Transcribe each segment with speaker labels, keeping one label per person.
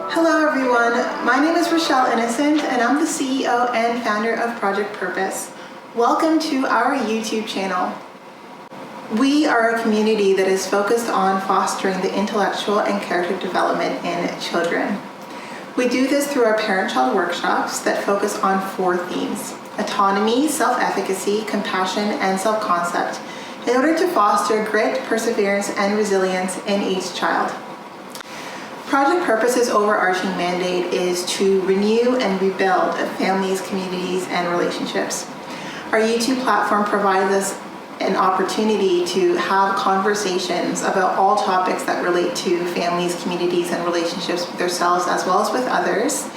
Speaker 1: Hello everyone, my name is Rochelle Innocent and I'm the CEO and founder of Project Purpose. Welcome to our YouTube channel. We are a community that is focused on fostering the intellectual and character development in children. We do this through our parent-child workshops that focus on 4 themes: autonomy, self-efficacy, compassion, and self-concept, in order to foster grit, perseverance, and resilience in each child. Project Purpose's overarching mandate is to renew and rebuild families, communities, and relationships. Our YouTube platform provides us an opportunity to have conversations about all topics that relate to families, communities, and relationships with ourselves as well as with others,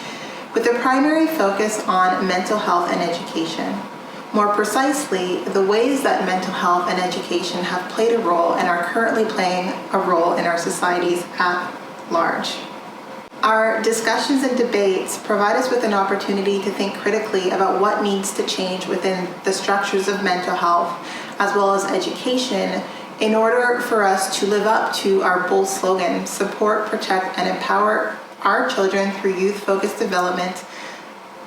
Speaker 1: with a primary focus on mental health and education. More precisely, the ways that mental health and education have played a role and are currently playing a role in our societies at large. Our discussions and debates provide us with an opportunity to think critically about what needs to change within the structures of mental health as well as education in order for us to live up to our bold slogan, support, protect, and empower our children through youth-focused development,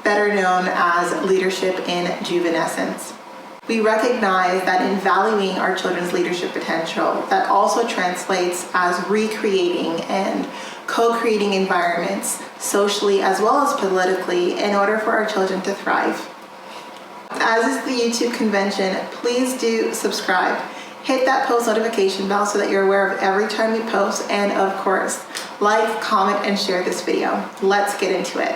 Speaker 1: better known as leadership in juvenescence. We recognize that in valuing our children's leadership potential, that also translates as recreating and co-creating environments socially as well as politically in order for our children to thrive. As is the YouTube convention, please do subscribe. Hit that post notification bell so that you're aware of every time we post, and of course, like, comment, and share this video. Let's get into it.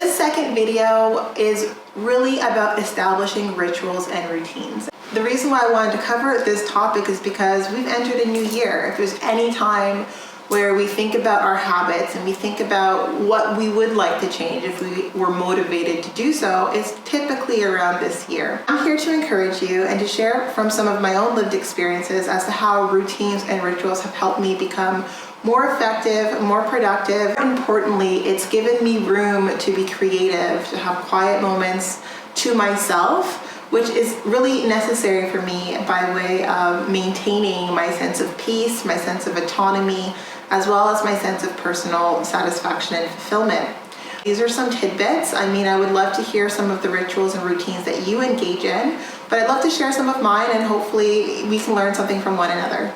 Speaker 1: The second video is really about establishing rituals and routines. The reason why I wanted to cover this topic is because we've entered a new year. If there's any time where we think about our habits and we think about what we would like to change if we were motivated to do so, it's typically around this year. I'm here to encourage you and to share from some of my own lived experiences as to how routines and rituals have helped me become more effective, more productive. Importantly, it's given me room to be creative, to have quiet moments to myself, which is really necessary for me by way of maintaining my sense of peace, my sense of autonomy, as well as my sense of personal satisfaction and fulfillment. These are some tidbits. I would love to hear some of the rituals and routines that you engage in, but I'd love to share some of mine and hopefully we can learn something from one another.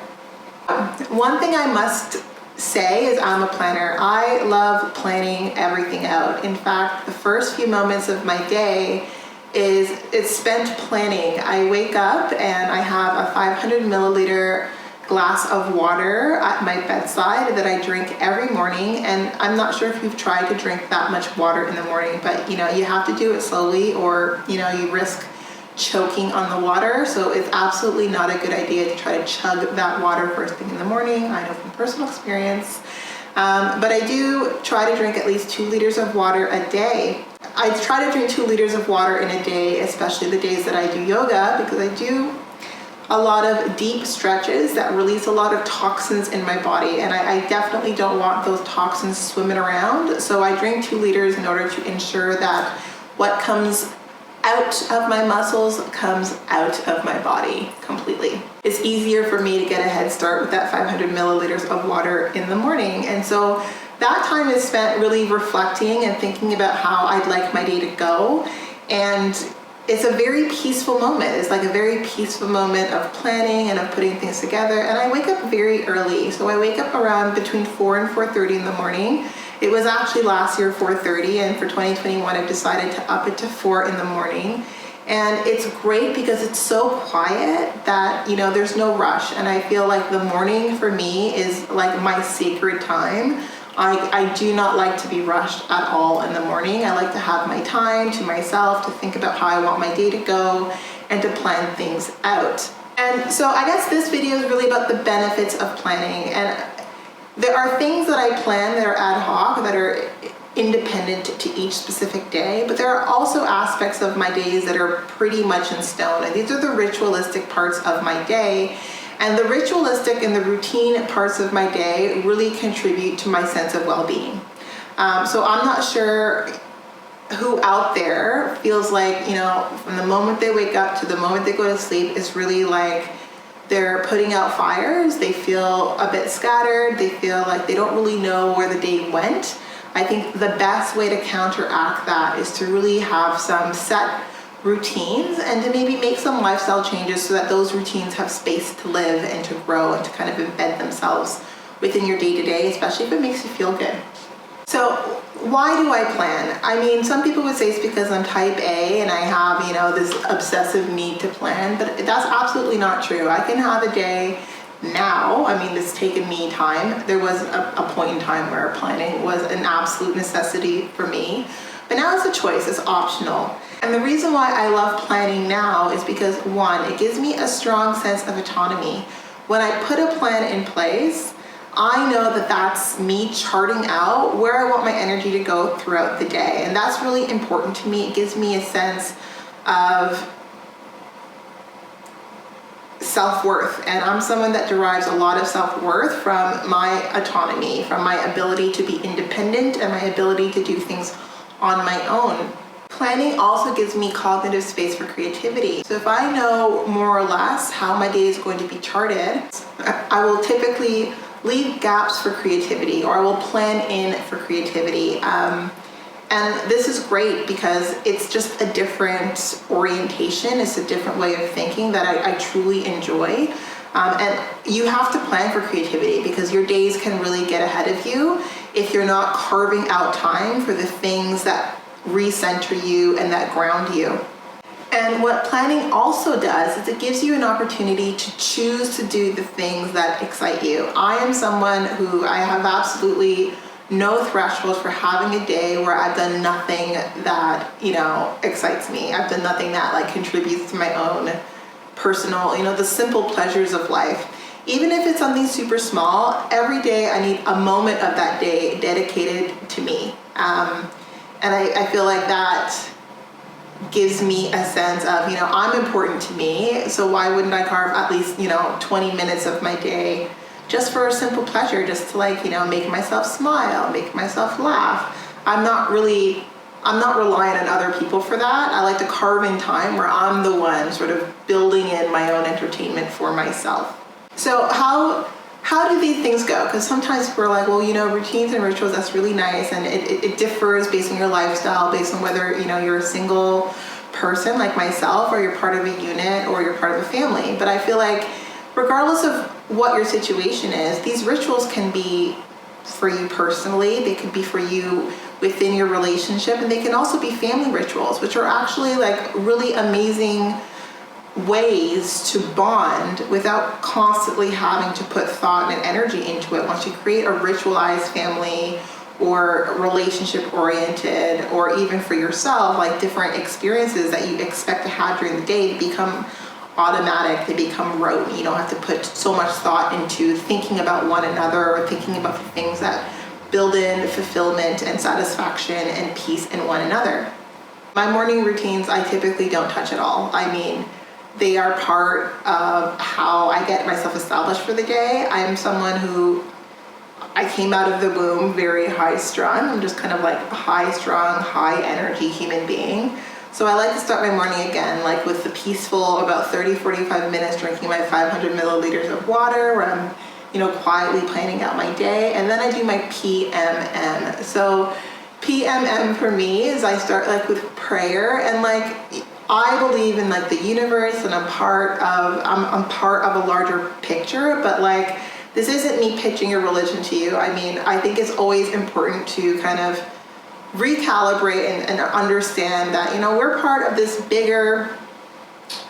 Speaker 1: One thing I must say is I'm a planner. I love planning everything out. In fact, the first few moments of my day it's spent planning. I wake up and I have a 500 milliliter glass of water at my bedside that I drink every morning, and I'm not sure if you've tried to drink that much water in the morning, but you have to do it slowly or you risk choking on the water. So it's absolutely not a good idea to try to chug that water first thing in the morning. I know from personal experience. But I do try to drink at least 2 liters of water a day. I try to drink 2 liters of water in a day, especially the days that I do yoga, because I do a lot of deep stretches that release a lot of toxins in my body, and I definitely don't want those toxins swimming around. So I drink 2 liters in order to ensure that what comes out of my muscles comes out of my body completely. It's easier for me to get a head start with that 500 milliliters of water in the morning. And so that time is spent really reflecting and thinking about how I'd like my day to go. And it's a very peaceful moment. It's like a very peaceful moment of planning and of putting things together. And I wake up very early. So I wake up around between 4 and 4:30 in the morning. It was actually last year 4:30, and for 2021 I've decided to up it to 4 in the morning. And it's great because it's so quiet that there's no rush, and I feel like the morning for me is like my sacred time. I do not like to be rushed at all in the morning. I like to have my time to myself to think about how I want my day to go and to plan things out. And so I guess this video is really about the benefits of planning. And there are things that I plan that are ad hoc, that are independent to each specific day, but there are also aspects of my days that are pretty much in stone. And these are the ritualistic parts of my day. And the ritualistic and the routine parts of my day really contribute to my sense of well-being. So I'm not sure who out there feels like, from the moment they wake up to the moment they go to sleep is really like they're putting out fires, they feel a bit scattered, they feel like they don't really know where the day went. I think the best way to counteract that is to really have some set routines and to maybe make some lifestyle changes so that those routines have space to live and to grow and to kind of embed themselves within your day-to-day, especially if it makes you feel good. So why do I plan? I mean, some people would say it's because I'm type A and I have, this obsessive need to plan, but that's absolutely not true. I can have a day now. I mean, it's taken me time. There was a point in time where planning was an absolute necessity for me, but now it's a choice, it's optional. And the reason why I love planning now is because, one, it gives me a strong sense of autonomy. When I put a plan in place, I know that that's me charting out where I want my energy to go throughout the day. And that's really important to me. It gives me a sense of self-worth. And I'm someone that derives a lot of self-worth from my autonomy, from my ability to be independent and my ability to do things on my own. Planning also gives me cognitive space for creativity. So if I know more or less how my day is going to be charted, I will typically leave gaps for creativity, or I will plan in for creativity. And this is great because it's just a different orientation. It's a different way of thinking that I truly enjoy. And you have to plan for creativity because your days can really get ahead of you if you're not carving out time for the things that recenter you and that ground you. And what planning also does is it gives you an opportunity to choose to do the things that excite you. I am someone who I have absolutely no threshold for having a day where I've done nothing that, excites me. I've done nothing that contributes to my own personal, the simple pleasures of life. Even if it's something super small, every day I need a moment of that day dedicated to me. And I feel like that gives me a sense of, I'm important to me, so why wouldn't I carve at least, 20 minutes of my day just for a simple pleasure, just to make myself smile, make myself laugh. I'm not reliant on other people for that. I like to carve in time where I'm the one sort of building in my own entertainment for myself. So how do these things go? Because sometimes we're like, well, routines and rituals, that's really nice. And it differs based on your lifestyle, based on whether, you're a single person like myself, or you're part of a unit, or you're part of a family. But I feel like regardless of what your situation is, these rituals can be for you personally. They could be for you within your relationship. And they can also be family rituals, which are actually really amazing ways to bond without constantly having to put thought and energy into it. Once you create a ritualized family or relationship oriented, or even for yourself, different experiences that you expect to have during the day become automatic, they become rote. You don't have to put so much thought into thinking about one another or thinking about the things that build in fulfillment and satisfaction and peace in one another. My morning routines, I typically don't touch at all. I mean, they are part of how I get myself established for the day. I am someone who, I came out of the womb very high strung. I'm just kind of a high strung, high energy human being. So I like to start my morning again, with the peaceful, about 30-45 minutes drinking my 500 milliliters of water, where I'm, quietly planning out my day. And then I do my PMM. So PMM for me is I start with prayer, and I believe in the universe, and I'm part of a larger picture, but this isn't me pitching a religion to you. I mean, I think it's always important to kind of recalibrate and understand that, we're part of this bigger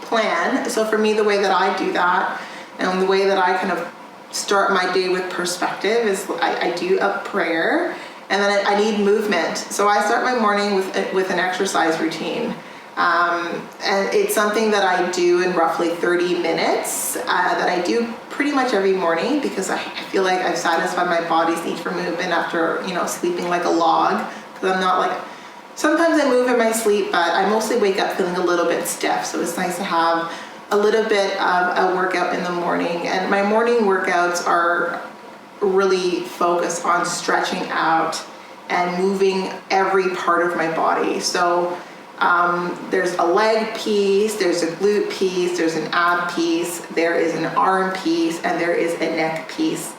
Speaker 1: plan. So for me, the way that I do that, and the way that I kind of start my day with perspective, is I do a prayer, and then I need movement. So I start my morning with an exercise routine. And it's something that I do in roughly 30 minutes, that I do pretty much every morning, because I feel like I've satisfied my body's need for movement after, sleeping like a log. Because I'm not sometimes I move in my sleep, but I mostly wake up feeling a little bit stiff. So it's nice to have a little bit of a workout in the morning. And my morning workouts are really focused on stretching out and moving every part of my body. So There's a leg piece, there's a glute piece, there's an ab piece, there is an arm piece, and there is a neck piece.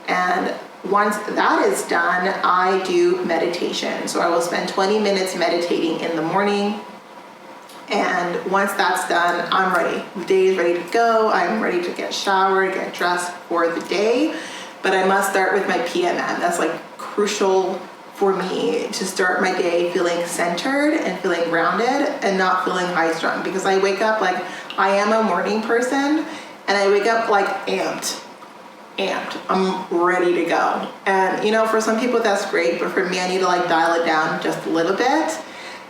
Speaker 1: And once that is done, I do meditation. So I will spend 20 minutes meditating in the morning. And once that's done, I'm ready. The day is ready to go. I'm ready to get showered, get dressed for the day. But I must start with my PMM. That's like crucial for me to start my day feeling centered and feeling grounded and not feeling high strung, because I wake up like, I am a morning person, and I wake up like amped. I'm ready to go. And you know, for some people that's great, but for me, I need to like dial it down just a little bit.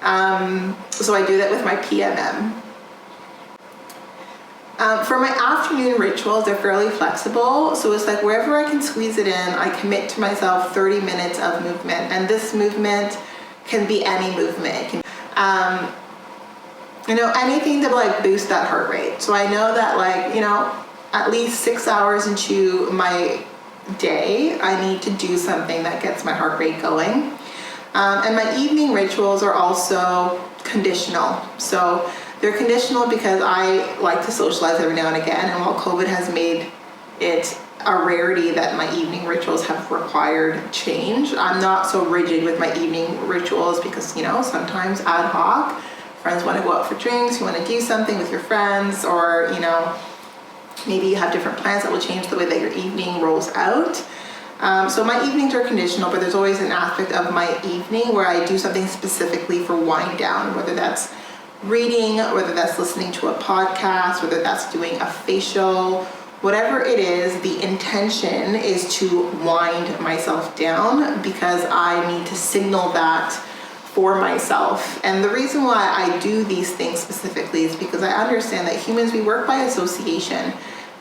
Speaker 1: So I do that with my PMM. For my afternoon rituals, they're fairly flexible. So it's like wherever I can squeeze it in, I commit to myself 30 minutes of movement. And this movement can be any movement. It can, you know, anything to like boost that heart rate. So I know that like, you know, at least 6 hours into my day, I need to do something that gets my heart rate going. And my evening rituals are also conditional. So they're conditional because I like to socialize every now and again. And while COVID has made it a rarity that my evening rituals have required change, I'm not so rigid with my evening rituals because, you know, sometimes ad hoc, friends want to go out for drinks, you want to do something with your friends, or, you know, maybe you have different plans that will change the way that your evening rolls out. So my evenings are conditional, but there's always an aspect of my evening where I do something specifically for wind down, whether that's reading, whether that's listening to a podcast, whether that's doing a facial, whatever it is, the intention is to wind myself down because I need to signal that for myself. And the reason why I do these things specifically is because I understand that humans, we work by association.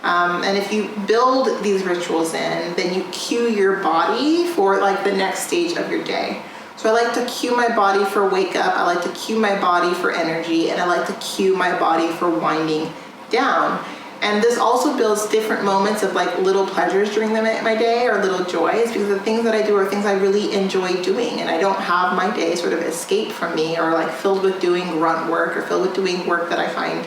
Speaker 1: And if you build these rituals in, then you cue your body for like the next stage of your day. So I like to cue my body for wake up, I like to cue my body for energy, and I like to cue my body for winding down. And this also builds different moments of like little pleasures during my day, or little joys, because the things that I do are things I really enjoy doing, and I don't have my day sort of escape from me or like filled with doing grunt work or filled with doing work that I find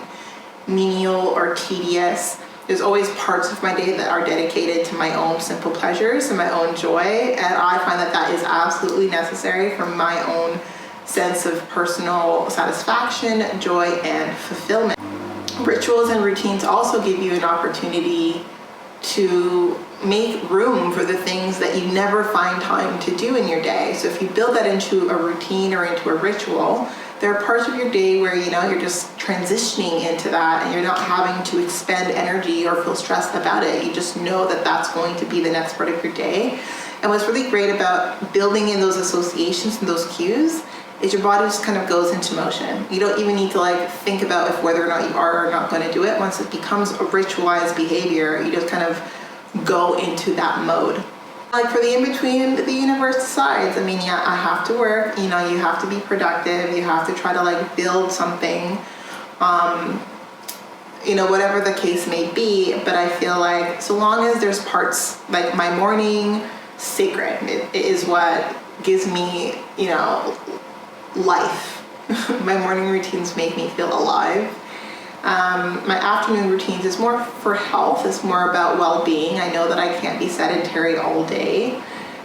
Speaker 1: menial or tedious. There's always parts of my day that are dedicated to my own simple pleasures and my own joy, and I find that that is absolutely necessary for my own sense of personal satisfaction, joy, and fulfillment. Rituals and routines also give you an opportunity to make room for the things that you never find time to do in your day. So if you build that into a routine or into a ritual, there are parts of your day where, you know, you're just transitioning into that and you're not having to expend energy or feel stressed about it. You just know that that's going to be the next part of your day. And what's really great about building in those associations and those cues is your body just kind of goes into motion. You don't even need to like think about if whether or not you are or not going to do it. Once it becomes a ritualized behavior, you just kind of go into that mode. Like for the in-between, the universe decides. I mean, yeah, I have to work, you know, you have to be productive, you have to try to like build something, you know, whatever the case may be. But I feel like so long as there's parts, like my morning sacred, it is what gives me, you know, life. My morning routines make me feel alive. My afternoon routines is more for health. It's more about well-being. I know that I can't be sedentary all day.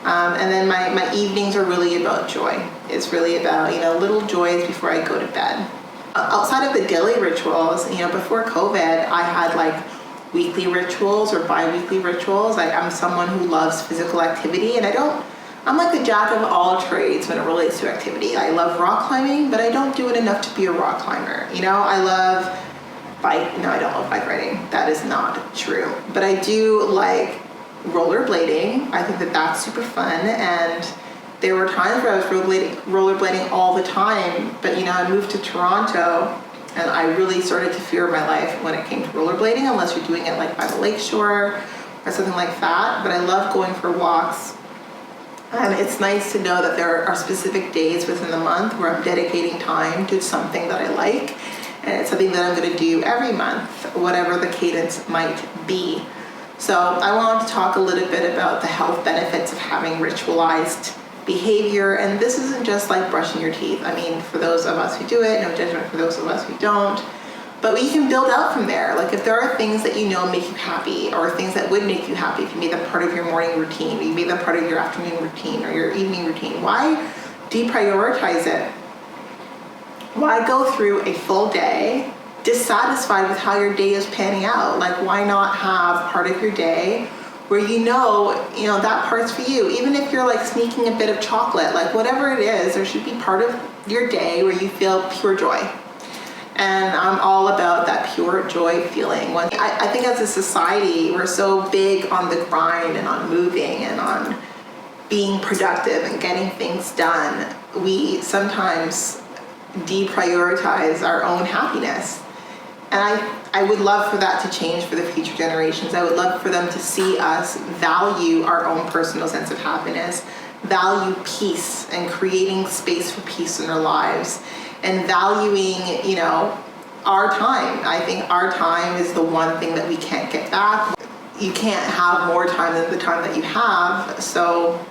Speaker 1: And then my evenings are really about joy. It's really about, you know, little joys before I go to bed. Outside of the daily rituals, you know, before COVID, I had like weekly rituals or bi-weekly rituals. I'm someone who loves physical activity, and I'm like the jack of all trades when it relates to activity. I love rock climbing, but I don't do it enough to be a rock climber. You know, I love bike. No, I don't love bike riding. That is not true. But I do like rollerblading. I think that that's super fun. And there were times where I was rollerblading all the time. But, you know, I moved to Toronto and I really started to fear my life when it came to rollerblading, unless you're doing it like by the lakeshore or something like that. But I love going for walks. And it's nice to know that there are specific days within the month where I'm dedicating time to something that I like. And it's something that I'm going to do every month, whatever the cadence might be. So I want to talk a little bit about the health benefits of having ritualized behavior. And this isn't just like brushing your teeth. I mean, for those of us who do it, no judgment for those of us who don't. But we can build out from there. Like if there are things that you know make you happy, or things that would make you happy if you made them part of your morning routine, or you made them part of your afternoon routine or your evening routine, why deprioritize it? Why go through a full day dissatisfied with how your day is panning out? Like why not have part of your day where you know that part's for you? Even if you're like sneaking a bit of chocolate, like whatever it is, there should be part of your day where you feel pure joy. And I'm all about that pure joy feeling. I think as a society, we're so big on the grind and on moving and on being productive and getting things done. We sometimes deprioritize our own happiness. And I would love for that to change for the future generations. I would love for them to see us value our own personal sense of happiness, value peace and creating space for peace in our lives, and valuing, our time. I think our time is the one thing that we can't get back. You can't have more time than the time that you have. So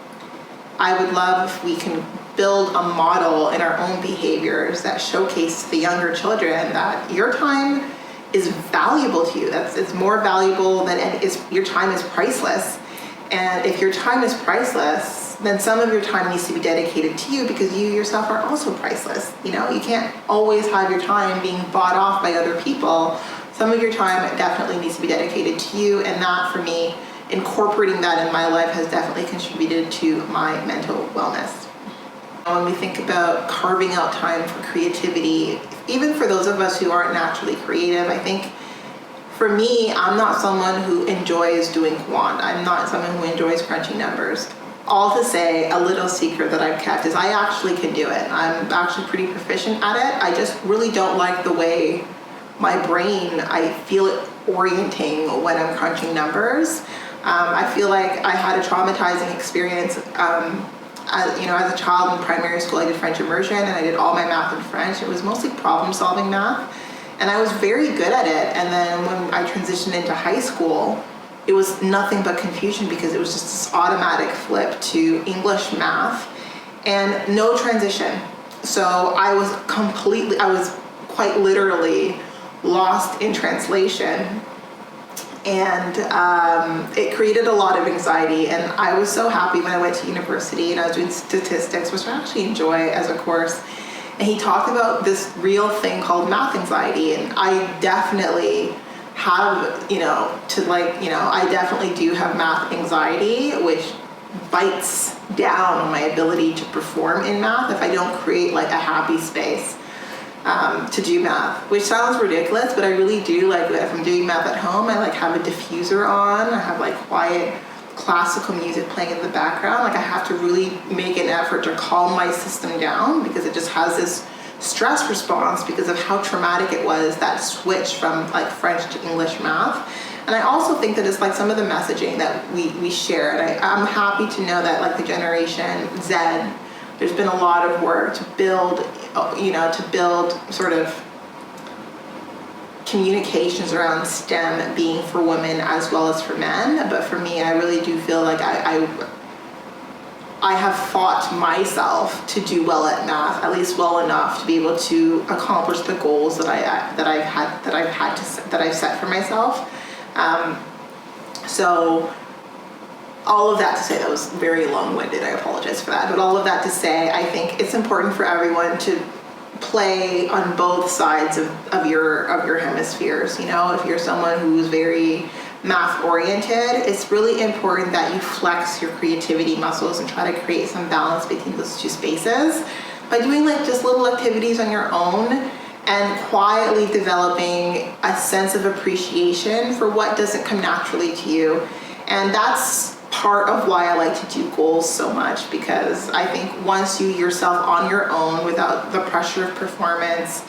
Speaker 1: I would love if we can build a model in our own behaviors that showcase to the younger children that your time is valuable to you. It's more valuable than your time is priceless. And if your time is priceless, then some of your time needs to be dedicated to you, because you yourself are also priceless. You can't always have your time being bought off by other people. Some of your time definitely needs to be dedicated to you, and that, for me, incorporating that in my life has definitely contributed to my mental wellness. When we think about carving out time for creativity, even for those of us who aren't naturally creative, I think for me, I'm not someone who enjoys doing quant. I'm not someone who enjoys crunching numbers. All to say, a little secret that I've kept is I actually can do it. I'm actually pretty proficient at it. I just really don't like the way my brain, I feel it orienting when I'm crunching numbers. I feel like I had a traumatizing experience. As a child in primary school, I did French immersion and I did all my math in French. It was mostly problem-solving math, and I was very good at it. And then when I transitioned into high school, it was nothing but confusion, because it was just this automatic flip to English math and no transition. So I was quite literally lost in translation. And it created a lot of anxiety. And I was so happy when I went to university and I was doing statistics, which I actually enjoy as a course. And he talked about this real thing called math anxiety. And I definitely have, I definitely do have math anxiety, which bites down on my ability to perform in math if I don't create like a happy space to do math, which sounds ridiculous, but I really do. Like if I'm doing math at home, I like have a diffuser on, I have like quiet classical music playing in the background. Like I have to really make an effort to calm my system down, because it just has this stress response because of how traumatic it was, that switch from like French to English math. And I also think that it's like some of the messaging that we share. And I'm happy to know that like the Generation Z, there's been a lot of work to build sort of communications around STEM being for women as well as for men. But for me, I really do feel like I have fought myself to do well at math, at least well enough to be able to accomplish the goals that I've set for myself. So all of that to say, that was very long-winded, I apologize for that, but all of that to say, I think it's important for everyone to play on both sides of your hemispheres. If you're someone who's very math oriented, it's really important that you flex your creativity muscles and try to create some balance between those two spaces by doing like just little activities on your own and quietly developing a sense of appreciation for what doesn't come naturally to you. And that's part of why I like to do goals so much, because I think once you yourself on your own, without the pressure of performance,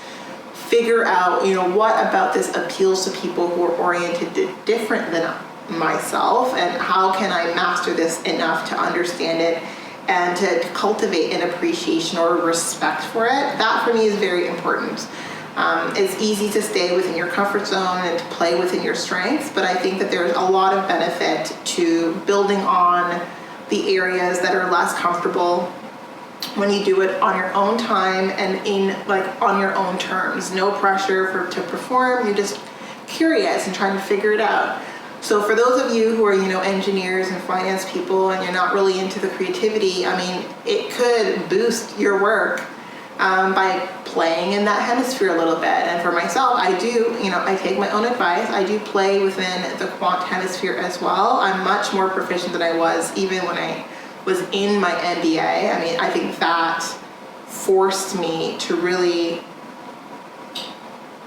Speaker 1: figure out, what about this appeals to people who are oriented different than myself, and how can I master this enough to understand it and to cultivate an appreciation or respect for it. That for me is very important. It's easy to stay within your comfort zone and to play within your strengths, but I think that there's a lot of benefit to building on the areas that are less comfortable when you do it on your own time and on your own terms. No pressure to perform. You're just curious and trying to figure it out. So for those of you who are, engineers and finance people, and you're not really into the creativity, it could boost your work by playing in that hemisphere a little bit. And for myself, I do, I take my own advice. I do play within the quant hemisphere as well. I'm much more proficient than I was even when I was in my MBA. I think that forced me to really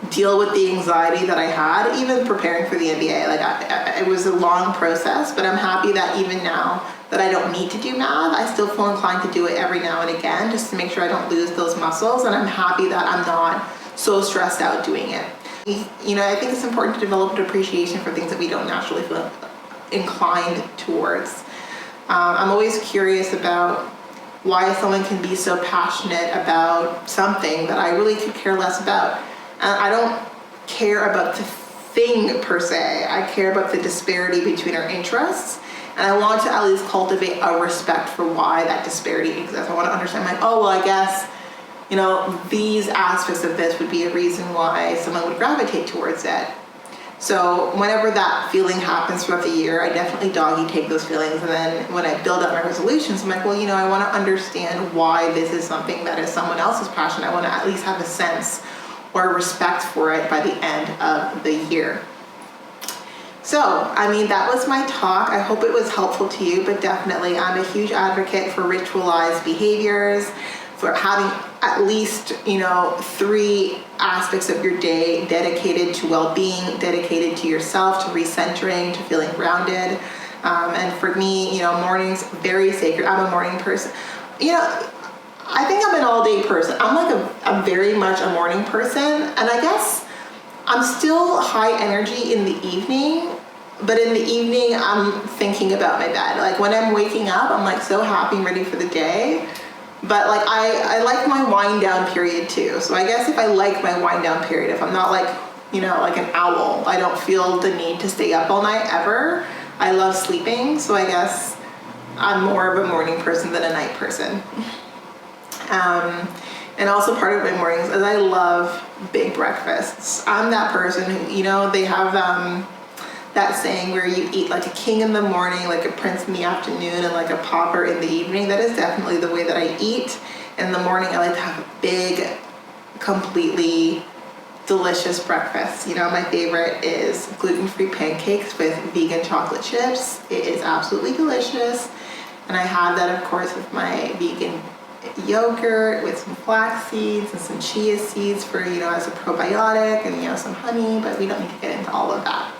Speaker 1: deal with the anxiety that I had, even preparing for the MBA. It was a long process, but I'm happy that even now that I don't need to do math, I still feel inclined to do it every now and again, just to make sure I don't lose those muscles. And I'm happy that I'm not so stressed out doing it. I think it's important to develop an appreciation for things that we don't naturally feel inclined towards. I'm always curious about why someone can be so passionate about something that I really could care less about. I don't care about the thing per se. I care about the disparity between our interests. And I want to at least cultivate a respect for why that disparity exists. I want to understand, I guess, these aspects of this would be a reason why someone would gravitate towards it. So whenever that feeling happens throughout the year, I definitely doggy take those feelings. And then when I build up my resolutions, I'm I want to understand why this is something that is someone else's passion. I want to at least have a sense or respect for it by the end of the year. So, that was my talk. I hope it was helpful to you, but definitely I'm a huge advocate for ritualized behaviors, for having at least, 3 aspects of your day dedicated to well-being, dedicated to yourself, to recentering, to feeling grounded. And for me, mornings, very sacred. I'm a morning person. I think I'm an all-day person. I'm very much a morning person, and I guess I'm still high energy in the evening, but in the evening I'm thinking about my bed. When I'm waking up, I'm so happy and ready for the day, but I like my wind down period too. So I guess if I like my wind down period, if I'm not like an owl, I don't feel the need to stay up all night ever. I love sleeping, so I guess I'm more of a morning person than a night person. And also part of my mornings is I love big breakfasts. I'm that person who, they have that saying where you eat like a king in the morning, like a prince in the afternoon, and like a pauper in the evening. That is definitely the way that I eat. In the morning, I like to have a big, completely delicious breakfast. My favorite is gluten-free pancakes with vegan chocolate chips. It is absolutely delicious. And I have that, of course, with my vegan yogurt with some flax seeds and some chia seeds for, as a probiotic, and, some honey, but we don't need to get into all of that.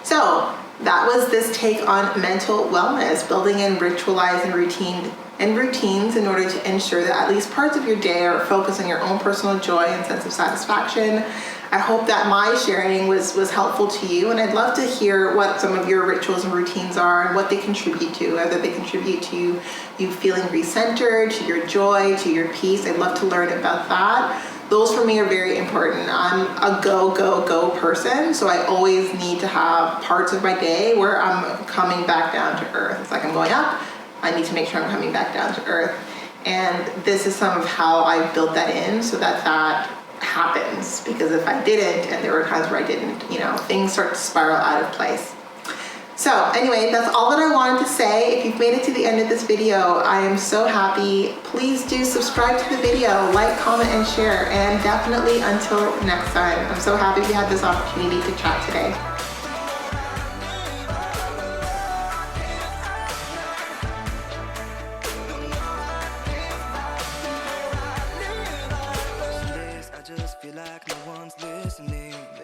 Speaker 1: So that was this take on mental wellness, building in ritualized routines in order to ensure that at least parts of your day are focused on your own personal joy and sense of satisfaction. I hope that my sharing was helpful to you, and I'd love to hear what some of your rituals and routines are and what they contribute to, whether they contribute to you feeling recentered, to your joy, to your peace. I'd love to learn about that. Those for me are very important. I'm a go person, so I always need to have parts of my day where I'm coming back down to earth. It's like I'm going up, I need to make sure I'm coming back down to earth. And this is some of how I built that in so that happens, because if I didn't, and there were times where I didn't, things start to spiral out of place. So anyway, that's all that I wanted to say. If you've made it to the end of this video, I am so happy. Please do subscribe to the video, like, comment, and share. And definitely until next time, I'm so happy we had this opportunity to chat today.
Speaker 2: Feel like no one's listening.